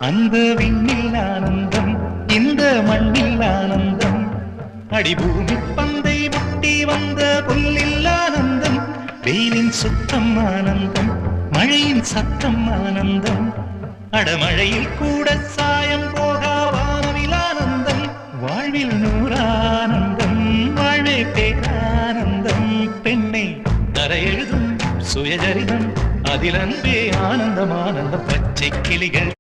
அந்த விண்ணில் ஆனந்தம் இந்த மண்ணில் ஆனந்தம் அடிபூமி பந்தை முட்டி வந்த புல்லில் ஆனந்தம் வெயிலின் சுத்தம் ஆனந்தம் மழையின் சத்தம் ஆனந்தம் அடமழையில் கூட சாயம் போகா வானவில் ஆனந்தம் வாழ்வில் நூறானந்தம் வாழ்வே பேரானந்தம் பெண்ணை தர எழுதும் சுயஜரிதம் அதில் அன்பே ஆனந்தம் ஆனந்தம் பச்சை கிளிகள்